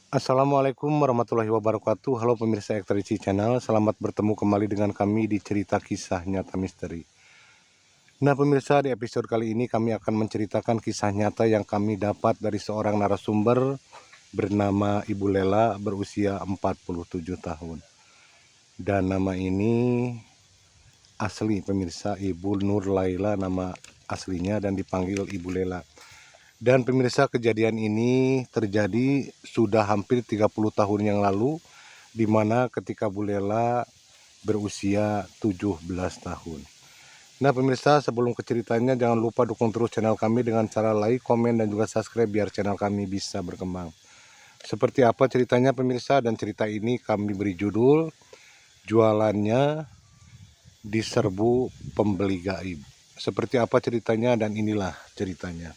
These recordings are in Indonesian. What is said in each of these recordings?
Assalamualaikum warahmatullahi wabarakatuh. Halo pemirsa Ekstrisi Channel, selamat bertemu kembali dengan kami di cerita kisah nyata misteri. Nah pemirsa, di episode kali ini kami akan menceritakan kisah nyata yang kami dapat dari seorang narasumber bernama Ibu Lela berusia 47 tahun. Dan nama ini asli pemirsa, Ibu Nur Laila nama aslinya dan dipanggil Ibu Lela. Dan pemirsa, kejadian ini terjadi sudah hampir 30 tahun yang lalu, di mana ketika Bu Lela berusia 17 tahun. Nah pemirsa, sebelum ke ceritanya jangan lupa dukung terus channel kami dengan cara like, komen, dan juga subscribe biar channel kami bisa berkembang. Seperti apa ceritanya pemirsa, dan cerita ini kami beri judul Jualannya Diserbu Pembeli Gaib. Seperti apa ceritanya, dan inilah ceritanya.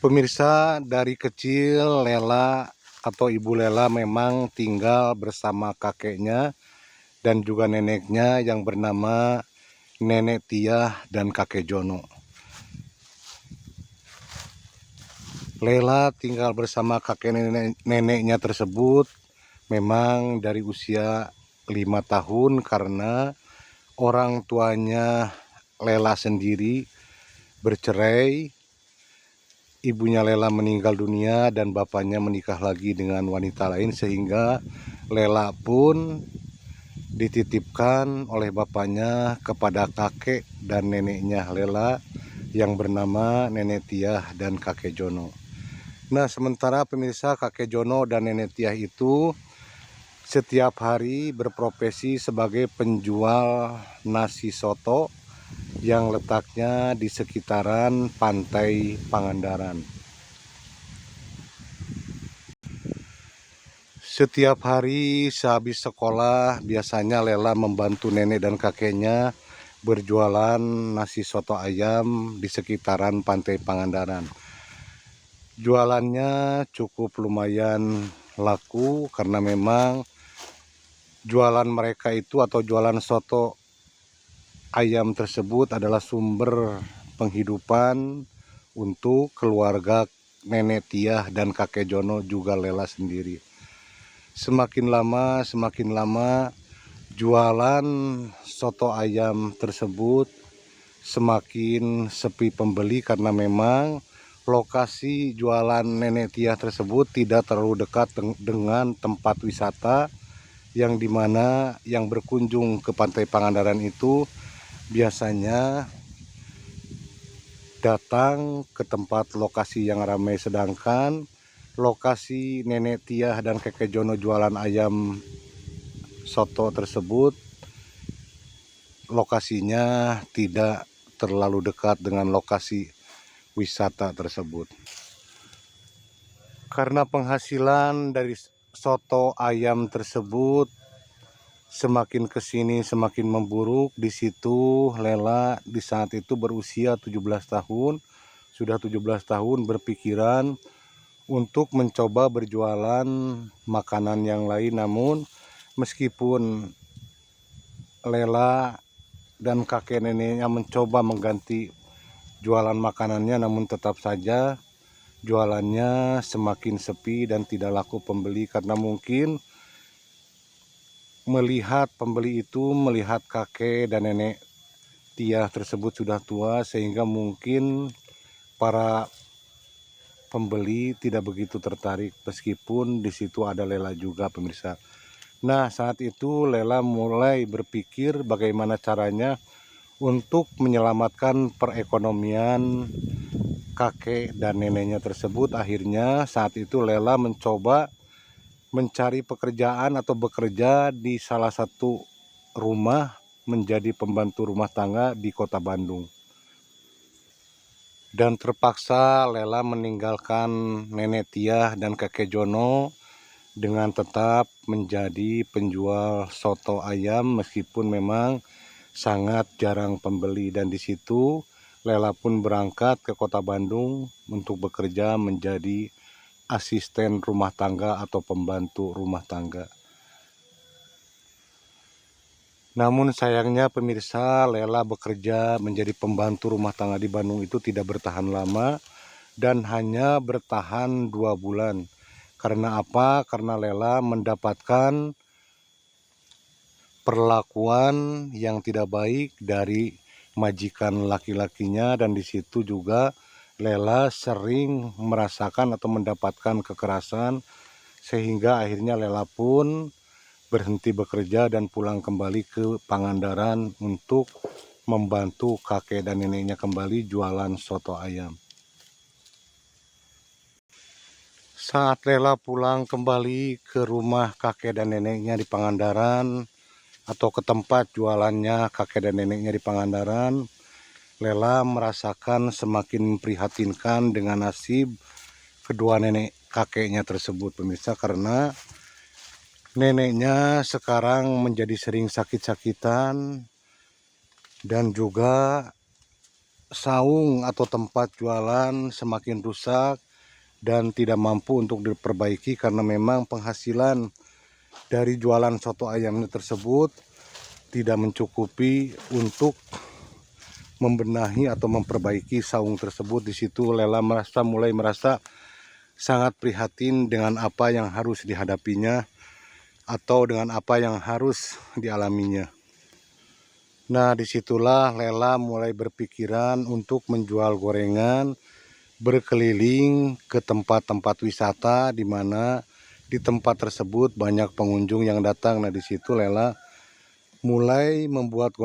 Pemirsa, dari kecil Lela atau Ibu Lela memang tinggal bersama kakeknya dan juga neneknya yang bernama Nenek Tiah dan Kakek Jono. Lela tinggal bersama kakek neneknya tersebut memang dari usia 5 tahun karena orang tuanya Lela sendiri bercerai. Ibunya Lela meninggal dunia dan bapaknya menikah lagi dengan wanita lain, sehingga Lela pun dititipkan oleh bapaknya kepada kakek dan neneknya Lela yang bernama Nenek Tiah dan Kakek Jono. Nah sementara pemirsa, Kakek Jono dan Nenek Tiah itu setiap hari berprofesi sebagai penjual nasi soto yang letaknya di sekitaran Pantai Pangandaran. Setiap hari sehabis sekolah biasanya Lela membantu nenek dan kakeknya berjualan nasi soto ayam di sekitaran Pantai Pangandaran. Jualannya cukup lumayan laku karena memang jualan mereka itu atau jualan soto ayam tersebut adalah sumber penghidupan untuk keluarga Nenek Tiah dan Kakek Jono juga Lela sendiri. Semakin lama jualan soto ayam tersebut semakin sepi pembeli karena memang lokasi jualan Nenek Tiah tersebut tidak terlalu dekat dengan tempat wisata, yang dimana yang berkunjung ke Pantai Pangandaran itu biasanya datang ke tempat lokasi yang ramai, sedangkan lokasi Nenek Tiah dan Kakek Jono jualan ayam soto tersebut lokasinya tidak terlalu dekat dengan lokasi wisata tersebut. Karena penghasilan dari soto ayam tersebut semakin kesini semakin memburuk, di situ Lela di saat itu berusia 17 tahun, sudah 17 tahun berpikiran untuk mencoba berjualan makanan yang lain. Namun meskipun Lela dan kakek neneknya mencoba mengganti jualan makanannya, namun tetap saja jualannya semakin sepi dan tidak laku pembeli, karena mungkin melihat pembeli itu melihat kakek dan nenek Tiah tersebut sudah tua, sehingga mungkin para pembeli tidak begitu tertarik, meskipun di situ ada Lela juga pemirsa. Nah saat itu Lela mulai berpikir bagaimana caranya untuk menyelamatkan perekonomian kakek dan neneknya tersebut. Akhirnya saat itu Lela mencoba mencari pekerjaan atau bekerja di salah satu rumah menjadi pembantu rumah tangga di kota Bandung. Dan terpaksa Lela meninggalkan Nenek Tiah dan Kakek Jono dengan tetap menjadi penjual soto ayam, meskipun memang sangat jarang pembeli. Dan di situ Lela pun berangkat ke kota Bandung untuk bekerja menjadi asisten rumah tangga atau pembantu rumah tangga. Namun sayangnya pemirsa, Lela bekerja menjadi pembantu rumah tangga di Bandung itu tidak bertahan lama dan hanya bertahan 2 bulan. Karena apa? Karena Lela mendapatkan perlakuan yang tidak baik dari majikan laki-lakinya, dan di situ juga Lela sering merasakan atau mendapatkan kekerasan sehingga akhirnya Lela pun berhenti bekerja dan pulang kembali ke Pangandaran untuk membantu kakek dan neneknya kembali jualan soto ayam. Saat Lela pulang kembali ke rumah kakek dan neneknya di Pangandaran atau ke tempat jualannya kakek dan neneknya di Pangandaran, Lela merasakan semakin memprihatinkan dengan nasib kedua nenek kakeknya tersebut, pemirsa, karena neneknya sekarang menjadi sering sakit-sakitan dan juga saung atau tempat jualan semakin rusak dan tidak mampu untuk diperbaiki karena memang penghasilan dari jualan soto ayamnya tersebut tidak mencukupi untuk membenahi atau memperbaiki saung tersebut. Di situ Lela mulai merasa sangat prihatin dengan apa yang harus dihadapinya atau dengan apa yang harus dialaminya. Nah, disitulah Lela mulai berpikiran untuk menjual gorengan, berkeliling ke tempat-tempat wisata di mana di tempat tersebut banyak pengunjung yang datang. Nah, di situ Lela mulai membuat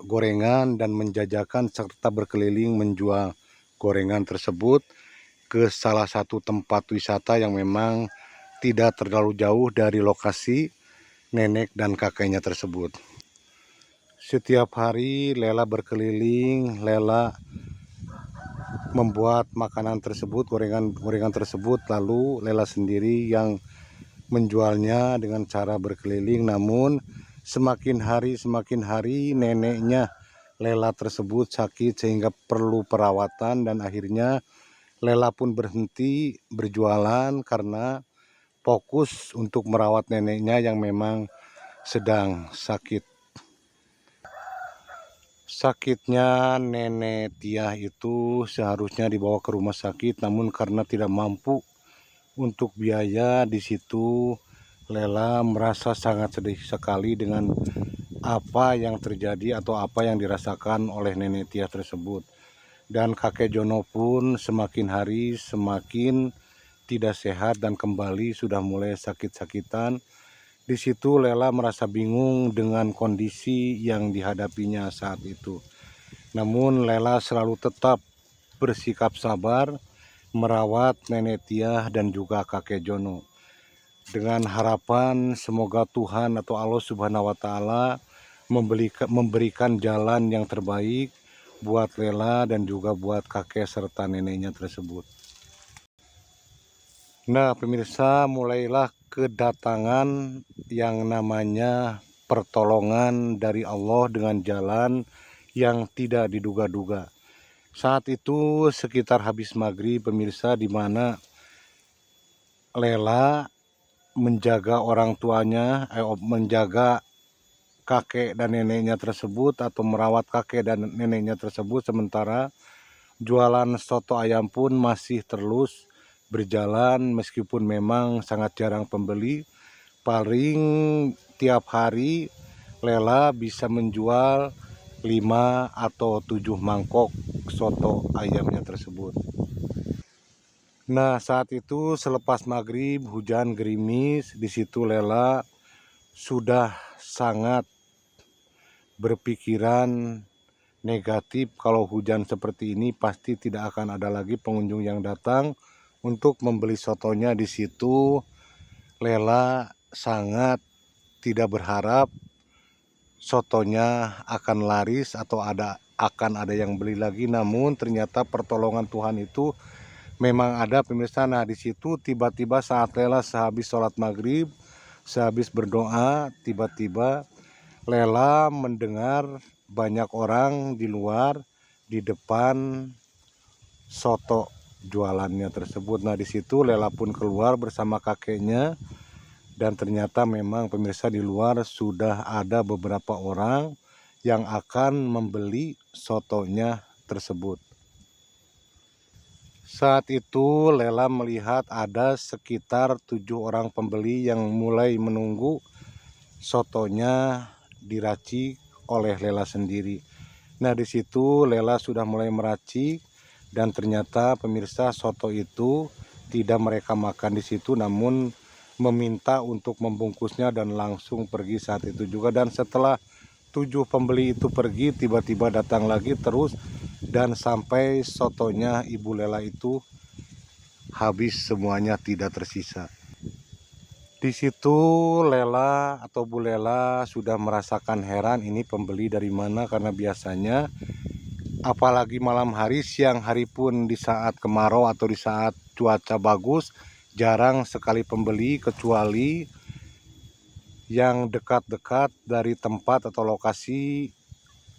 gorengan dan menjajakan serta berkeliling menjual gorengan tersebut ke salah satu tempat wisata yang memang tidak terlalu jauh dari lokasi nenek dan kakeknya tersebut. Setiap hari Lela berkeliling, Lela membuat makanan tersebut, gorengan tersebut, lalu Lela sendiri yang menjualnya dengan cara berkeliling. Namun semakin hari neneknya Lela tersebut sakit sehingga perlu perawatan, dan akhirnya Lela pun berhenti berjualan karena fokus untuk merawat neneknya yang memang sedang sakit. Sakitnya nenek Tiah itu seharusnya dibawa ke rumah sakit, namun karena tidak mampu untuk biaya, di situ Lela merasa sangat sedih sekali dengan apa yang terjadi atau apa yang dirasakan oleh nenek Tiah tersebut. Dan kakek Jono pun semakin hari semakin tidak sehat dan kembali sudah mulai sakit-sakitan. Di situ Lela merasa bingung dengan kondisi yang dihadapinya saat itu. Namun Lela selalu tetap bersikap sabar merawat nenek Tiah dan juga kakek Jono, dengan harapan semoga Tuhan atau Allah Subhanahu wa Ta'ala memberikan jalan yang terbaik buat Lela dan juga buat kakek serta neneknya tersebut. Nah, pemirsa, mulailah kedatangan yang namanya pertolongan dari Allah dengan jalan yang tidak diduga-duga. Saat itu sekitar habis maghrib, pemirsa, di mana Lela menjaga orang tuanya, menjaga kakek dan neneknya tersebut atau merawat kakek dan neneknya tersebut, sementara jualan soto ayam pun masih terus berjalan meskipun memang sangat jarang pembeli. Paling tiap hari Lela bisa menjual 5 atau 7 mangkok soto ayamnya tersebut. Nah, saat itu selepas maghrib hujan gerimis, di situ Lela sudah sangat berpikiran negatif kalau hujan seperti ini pasti tidak akan ada lagi pengunjung yang datang untuk membeli sotonya. Di situ Lela sangat tidak berharap sotonya akan laris atau akan ada yang beli lagi. Namun ternyata pertolongan Tuhan itu memang ada, pemirsa. Nah, di situ tiba-tiba saat Lela sehabis sholat maghrib, sehabis berdoa, tiba-tiba Lela mendengar banyak orang di luar di depan soto jualannya tersebut. Nah, di situ Lela pun keluar bersama kakeknya Dan ternyata memang pemirsa di luar sudah ada beberapa orang yang akan membeli sotonya tersebut. Saat itu Lela melihat ada sekitar 7 orang pembeli yang mulai menunggu sotonya diracik oleh Lela sendiri. Nah, di situ Lela sudah mulai meracik dan ternyata pemirsa soto itu tidak mereka makan di situ, namun meminta untuk membungkusnya dan langsung pergi saat itu juga. Dan setelah 7 pembeli itu pergi, tiba-tiba datang lagi terus dan sampai sotonya Ibu Lela itu habis semuanya, tidak tersisa. Di situ Lela atau Bu Lela sudah merasakan heran, ini pembeli dari mana, karena biasanya apalagi malam hari, siang hari pun di saat kemarau atau di saat cuaca bagus jarang sekali pembeli, kecuali yang dekat-dekat dari tempat atau lokasi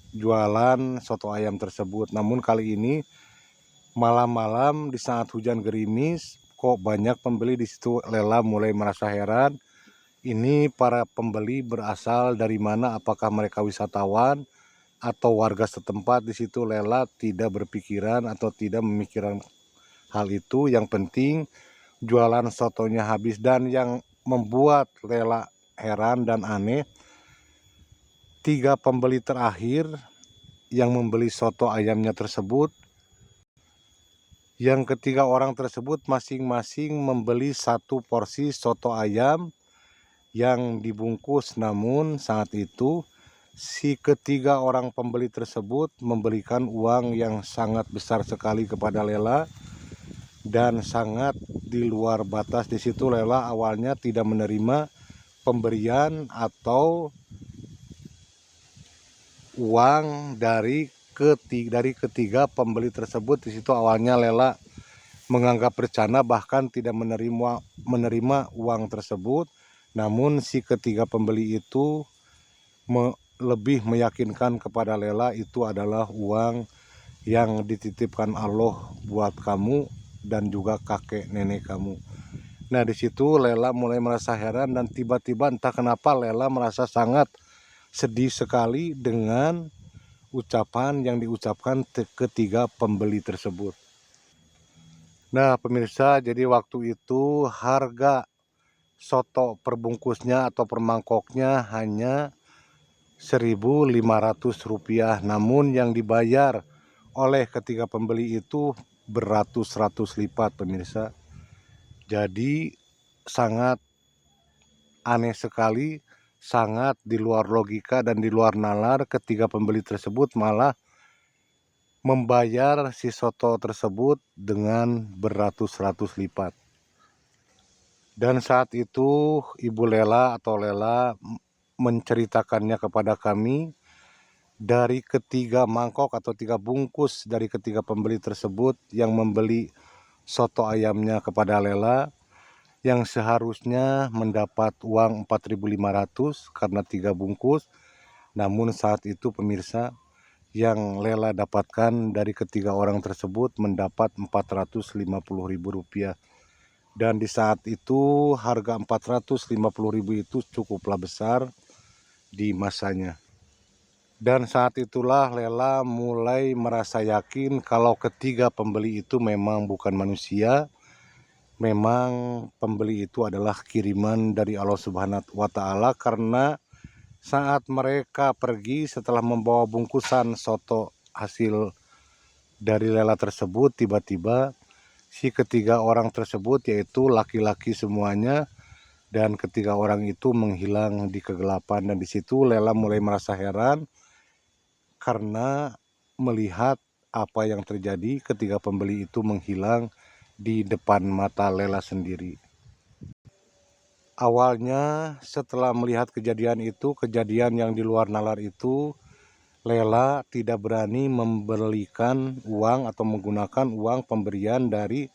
jualan soto ayam tersebut. Namun kali ini malam-malam di saat hujan gerimis kok banyak pembeli di situ. Lela mulai merasa heran, ini para pembeli berasal dari mana, apakah mereka wisatawan atau warga setempat. Di situ Lela tidak berpikiran atau tidak memikirkan hal itu. Yang penting jualan sotonya habis. Dan yang membuat Lela heran dan aneh, 3 pembeli terakhir yang membeli soto ayamnya tersebut, yang ketiga orang tersebut masing-masing membeli 1 porsi soto ayam yang dibungkus. Namun saat itu si ketiga orang pembeli tersebut memberikan uang yang sangat besar sekali kepada Lela dan sangat di luar batas. Di situ Lela awalnya tidak menerima pemberian atau uang dari ketiga pembeli tersebut. Di situ awalnya Lela menganggap bercanda, bahkan tidak menerima uang tersebut. Namun si ketiga pembeli itu lebih meyakinkan kepada Lela itu adalah uang yang dititipkan Allah buat kamu dan juga kakek nenek kamu. Nah, di situ Lela mulai merasa heran dan tiba-tiba entah kenapa Lela merasa sangat sedih sekali dengan ucapan yang diucapkan ketiga pembeli tersebut. Nah, pemirsa, jadi waktu itu harga soto perbungkusnya atau per-mangkoknya hanya Rp1.500, namun yang dibayar oleh ketiga pembeli itu beratus-ratus lipat, pemirsa. Jadi sangat aneh sekali, sangat di luar logika dan di luar nalar. Ketiga pembeli tersebut malah membayar si soto tersebut dengan beratus-ratus lipat. Dan saat itu Ibu Lela atau Lela menceritakannya kepada kami, dari ketiga mangkok atau 3 bungkus dari ketiga pembeli tersebut yang membeli soto ayamnya kepada Lela, yang seharusnya mendapat uang 4.500 karena 3 bungkus. Namun saat itu pemirsa, yang Lela dapatkan dari ketiga orang tersebut mendapat Rp450.000. Dan di saat itu harga Rp450.000 itu cukuplah besar di masanya. Dan saat itulah Lela mulai merasa yakin kalau ketiga pembeli itu memang bukan manusia. Memang pembeli itu adalah kiriman dari Allah Subhanahu wa Ta'ala, karena saat mereka pergi setelah membawa bungkusan soto hasil dari Lela tersebut, tiba-tiba si ketiga orang tersebut, yaitu laki-laki semuanya, dan ketiga orang itu menghilang di kegelapan. Dan di situ Lela mulai merasa heran karena melihat apa yang terjadi, ketiga pembeli itu menghilang di depan mata Lela sendiri. Awalnya setelah melihat kejadian itu, kejadian yang di luar nalar itu, Lela tidak berani memberikan uang atau menggunakan uang pemberian dari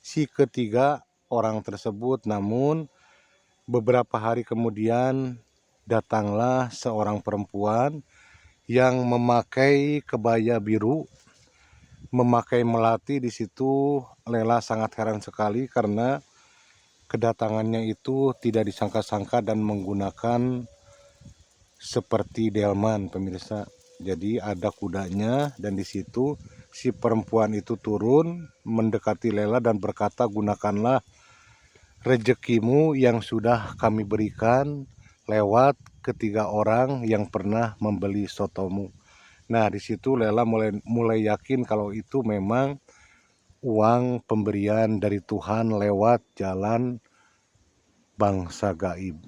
si ketiga orang tersebut. Namun beberapa hari kemudian datanglah seorang perempuan yang memakai kebaya biru, memakai melati. Di situ Lela sangat heran sekali karena kedatangannya itu tidak disangka-sangka dan menggunakan seperti delman pemirsa. Jadi ada kudanya dan di situ si perempuan itu turun mendekati Lela dan berkata, gunakanlah rezekimu yang sudah kami berikan lewat ketiga orang yang pernah membeli sotomu. Nah, di situ Lela mulai yakin kalau itu memang uang pemberian dari Tuhan lewat jalan bangsa gaib.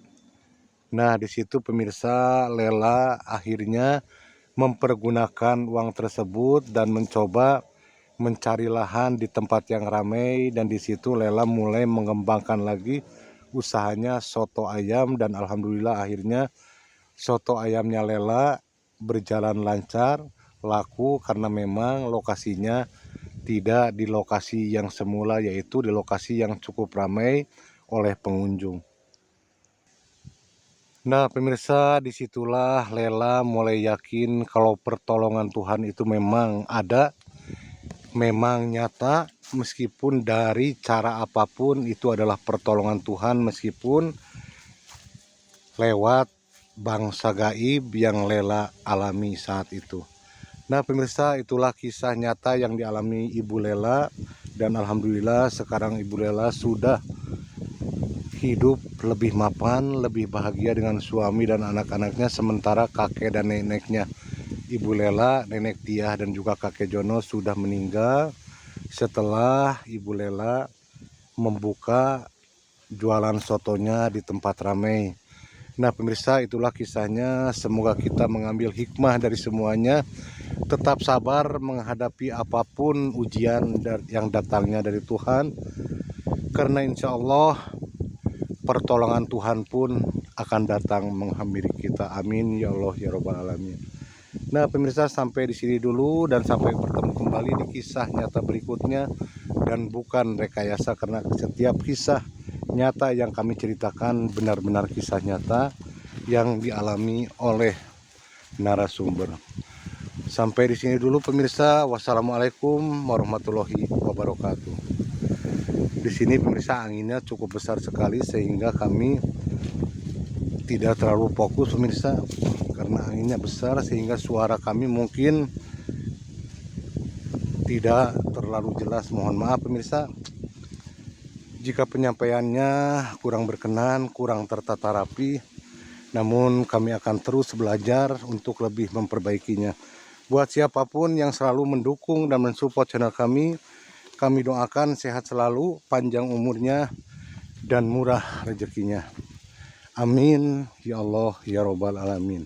Nah, di situ pemirsa, Lela akhirnya mempergunakan uang tersebut dan mencoba mencari lahan di tempat yang ramai, dan di situ Lela mulai mengembangkan lagi usahanya soto ayam, dan alhamdulillah akhirnya soto ayamnya Lela berjalan lancar, laku karena memang lokasinya tidak di lokasi yang semula, yaitu di lokasi yang cukup ramai oleh pengunjung. Nah pemirsa, disitulah Lela mulai yakin kalau pertolongan Tuhan itu memang ada, memang nyata, meskipun dari cara apapun itu adalah pertolongan Tuhan, meskipun lewat bangsa gaib yang Lela alami saat itu. Nah pemirsa, itulah kisah nyata yang dialami Ibu Lela, dan alhamdulillah sekarang Ibu Lela sudah hidup lebih mapan, lebih bahagia dengan suami dan anak-anaknya, sementara kakek dan neneknya Ibu Lela, nenek Tiah dan juga kakek Jono sudah meninggal setelah Ibu Lela membuka jualan sotonya di tempat ramai. Nah pemirsa, itulah kisahnya. Semoga kita mengambil hikmah dari semuanya, tetap sabar menghadapi apapun ujian yang datangnya dari Tuhan, karena insya Allah pertolongan Tuhan pun akan datang menghampiri kita. Amin ya Allah ya Rabbal Alamin. Nah pemirsa, sampai di sini dulu, dan sampai bertemu kembali di kisah nyata berikutnya, dan bukan rekayasa, karena setiap kisah nyata yang kami ceritakan benar-benar kisah nyata yang dialami oleh narasumber. Sampai di sini dulu pemirsa. Wassalamualaikum warahmatullahi wabarakatuh. Di sini pemirsa anginnya cukup besar sekali sehingga kami tidak terlalu fokus pemirsa, karena anginnya besar sehingga suara kami mungkin tidak terlalu jelas. Mohon maaf pemirsa jika penyampaiannya kurang berkenan, kurang tertata rapi, namun kami akan terus belajar untuk lebih memperbaikinya. Buat siapapun yang selalu mendukung dan mensupport channel kami doakan sehat selalu, panjang umurnya, dan murah rezekinya. Amin ya Allah ya Rabbal Alamin.